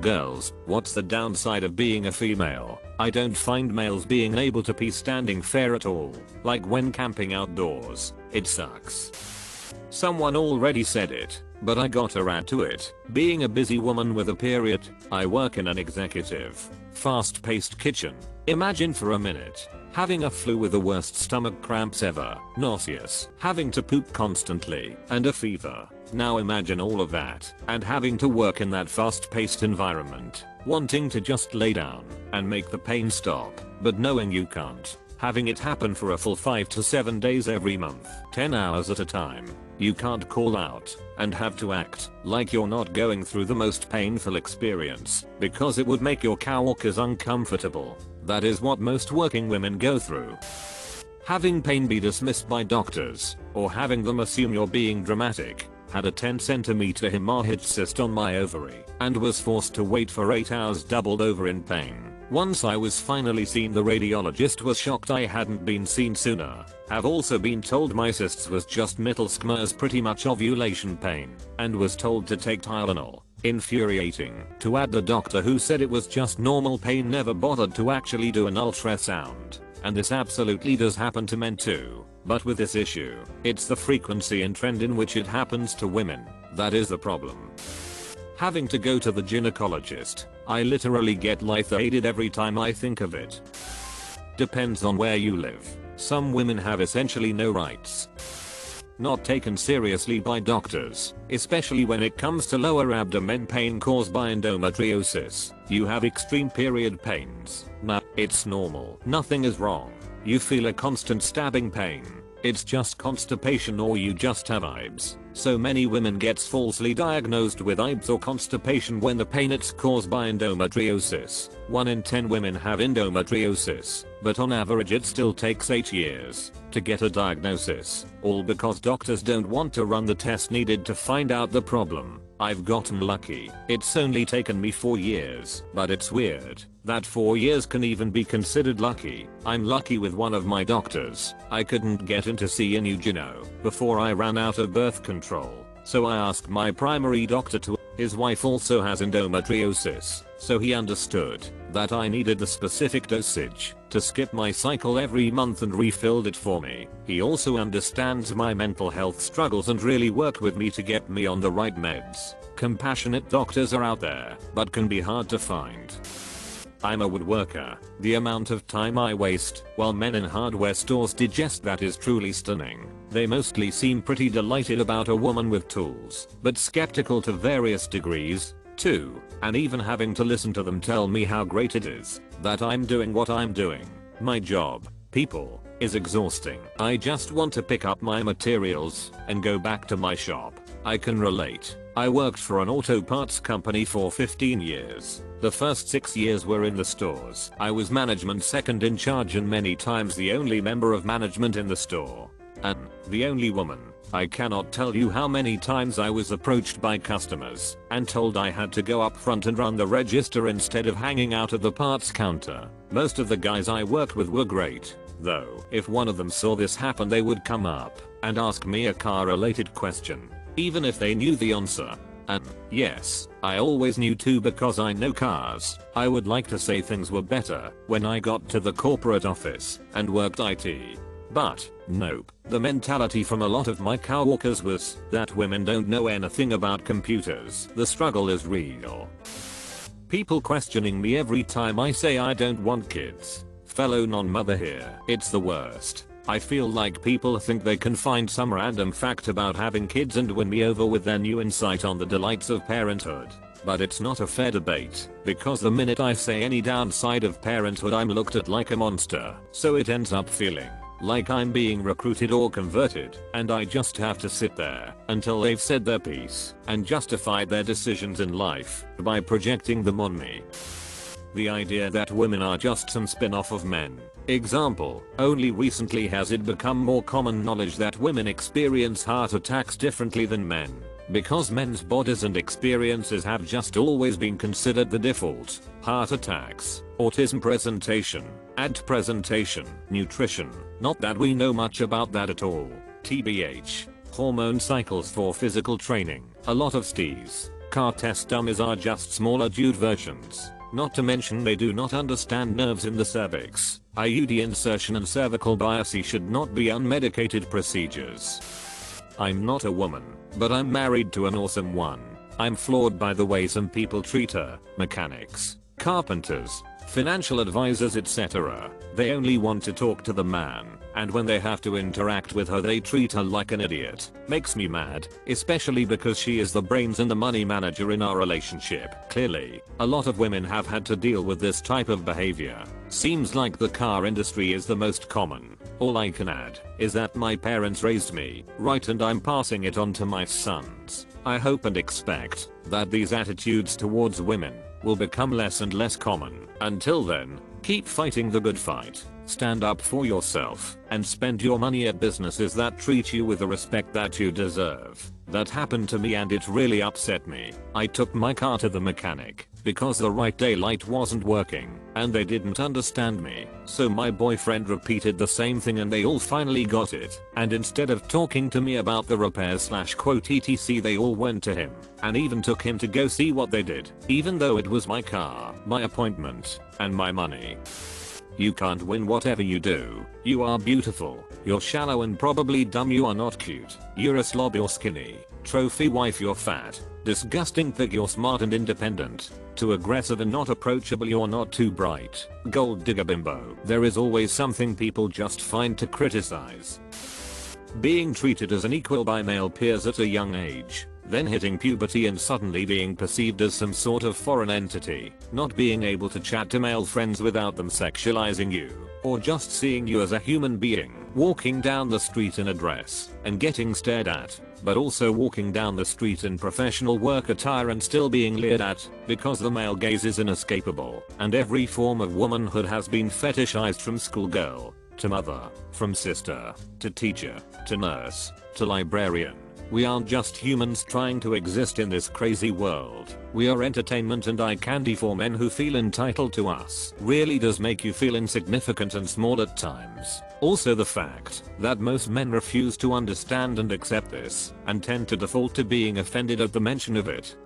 Girls, what's the downside of being a female? I don't find males being able to pee standing fair at all. Like when camping outdoors. It sucks. Someone already said it, but I gotta add to it. Being a busy woman with a period, I work in an executive, fast-paced kitchen. Imagine for a minute having a flu with the worst stomach cramps ever, nauseous, having to poop constantly, and a fever. Now imagine all of that, and having to work in that fast-paced environment, wanting to just lay down and make the pain stop, but knowing you can't. Having it happen for a full 5 to 7 days every month, 10 hours at a time. You can't call out and have to act like you're not going through the most painful experience because it would make your coworkers uncomfortable. That is what most working women go through. Having pain be dismissed by doctors or having them assume you're being dramatic. Had a 10 centimeter hemorrhage cyst on my ovary and was forced to wait for 8 hours doubled over in pain. Once I was finally seen, the radiologist was shocked I hadn't been seen sooner. Have also been told my cysts was just middle schmers, pretty much ovulation pain, and was told to take Tylenol. Infuriating. To add, the doctor who said it was just normal pain never bothered to actually do an ultrasound. And this absolutely does happen to men too. But with this issue, it's the frequency and trend in which it happens to women that is the problem. Having to go to the gynecologist, I literally get lightheaded every time I think of it. Depends on where you live. Some women have essentially no rights. Not taken seriously by doctors, especially when it comes to lower abdomen pain caused by endometriosis. You have extreme period pains. Nah, it's normal. Nothing is wrong. You feel a constant stabbing pain. It's just constipation, or you just have IBS. So many women gets falsely diagnosed with IBS or constipation when the pain it's caused by endometriosis. 1 in 10 women have endometriosis, but on average it still takes 8 years to get a diagnosis. All because doctors don't want to run the test needed to find out the problem. I've gotten lucky. It's only taken me 4 years, but it's weird that 4 years can even be considered lucky. I'm lucky with one of my doctors. I couldn't get in to see a new gyno before I ran out of birth control, so I asked my primary doctor to. His wife also has endometriosis, so he understood that I needed the specific dosage to skip my cycle every month and refilled it for me. He also understands my mental health struggles and really worked with me to get me on the right meds. Compassionate doctors are out there, but can be hard to find. I'm a woodworker. The amount of time I waste while men in hardware stores digest that is truly stunning. They mostly seem pretty delighted about a woman with tools, but skeptical to various degrees, too, and even having to listen to them tell me how great it is that I'm doing what I'm doing. My job, people, is exhausting. I just want to pick up my materials and go back to my shop. I can relate. I worked for an auto parts company for 15 years. The first 6 years were in the stores. I was management second in charge and many times the only member of management in the store. And the only woman. I cannot tell you how many times I was approached by customers and told I had to go up front and run the register instead of hanging out at the parts counter. Most of the guys I worked with were great, though. If one of them saw this happen, they would come up and ask me a car-related question, even if they knew the answer. And yes, I always knew too because I know cars. I would like to say things were better when I got to the corporate office and worked IT. But nope. The mentality from a lot of my coworkers was that women don't know anything about computers. The struggle is real. People questioning me every time I say I don't want kids. Fellow non-mother here. It's the worst. I feel like people think they can find some random fact about having kids and win me over with their new insight on the delights of parenthood. But it's not a fair debate, because the minute I say any downside of parenthood I'm looked at like a monster. So it ends up feeling like I'm being recruited or converted, and I just have to sit there until they've said their piece and justified their decisions in life by projecting them on me. The idea that women are just some spin-off of men. Example, only recently has it become more common knowledge that women experience heart attacks differently than men, because men's bodies and experiences have just always been considered the default. Heart attacks, autism presentation, AD presentation, nutrition, not that we know much about that at all. TBH, hormone cycles for physical training, a lot of stees. Car test dummies are just smaller dude versions. Not to mention they do not understand nerves in the cervix. IUD insertion and cervical biopsy should not be unmedicated procedures. I'm not a woman, but I'm married to an awesome one. I'm floored by the way some people treat her. Mechanics, carpenters, financial advisors, etc. They only want to talk to the man, and when they have to interact with her they treat her like an idiot. Makes me mad, especially because she is the brains and the money manager in our relationship. Clearly, a lot of women have had to deal with this type of behavior. Seems like the car industry is the most common. All I can add is that my parents raised me right and I'm passing it on to my sons. I hope and expect that these attitudes towards women will become less and less common. Until then, keep fighting the good fight. Stand up for yourself and spend your money at businesses that treat you with the respect that you deserve. That happened to me and it really upset me. I took my car to the mechanic because the right daylight wasn't working and they didn't understand me. So my boyfriend repeated the same thing and they all finally got it. And instead of talking to me about the repairs / quote etc, they all went to him and even took him to go see what they did, even though it was my car, my appointment, and my money. You can't win whatever you do. You are beautiful. You're shallow and probably dumb. You are not cute. You're a slob. You're skinny. Trophy wife. You're fat. Disgusting pig. You're smart and independent. Too aggressive and not approachable. You're not too bright. Gold digger bimbo. There is always something people just find to criticize. Being treated as an equal by male peers at a young age. Then hitting puberty and suddenly being perceived as some sort of foreign entity, not being able to chat to male friends without them sexualizing you, or just seeing you as a human being, walking down the street in a dress and getting stared at, but also walking down the street in professional work attire and still being leered at, because the male gaze is inescapable, and every form of womanhood has been fetishized from schoolgirl to mother, from sister to teacher to nurse to librarian. We aren't just humans trying to exist in this crazy world. We are entertainment and eye candy for men who feel entitled to us. Really does make you feel insignificant and small at times. Also the fact that most men refuse to understand and accept this and tend to default to being offended at the mention of it.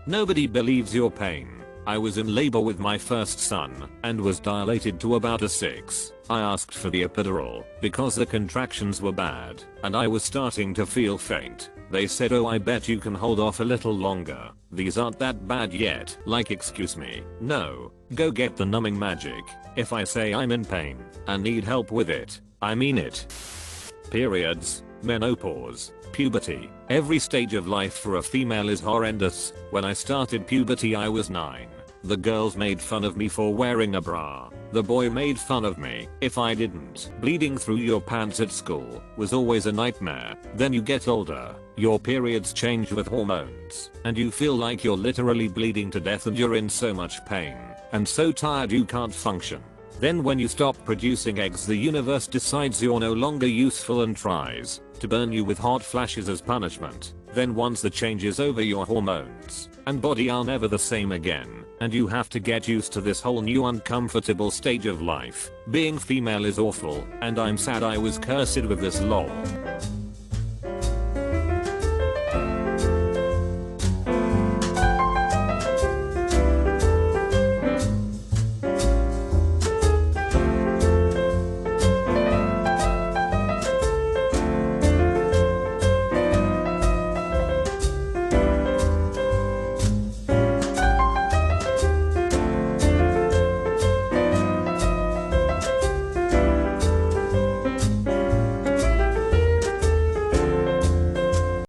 Nobody believes your pain. I was in labor with my first son and was dilated to about a 6. I asked for the epidural because the contractions were bad and I was starting to feel faint. They said, "Oh, I bet you can hold off a little longer. These aren't that bad yet." Like, excuse me? No. Go get the numbing magic. If I say I'm in pain and need help with it, I mean it. Periods, menopause, puberty. Every stage of life for a female is horrendous. When I started puberty I was 9. The girls made fun of me for wearing a bra. The boy made fun of me if I didn't. Bleeding through your pants at school was always a nightmare. Then you get older, your periods change with hormones, and you feel like you're literally bleeding to death and you're in so much pain and so tired you can't function. Then when you stop producing eggs, the universe decides you're no longer useful and tries to burn you with hot flashes as punishment. Then once the change is over, your hormones and body are never the same again, and you have to get used to this whole new uncomfortable stage of life. Being female is awful, and I'm sad I was cursed with this lol.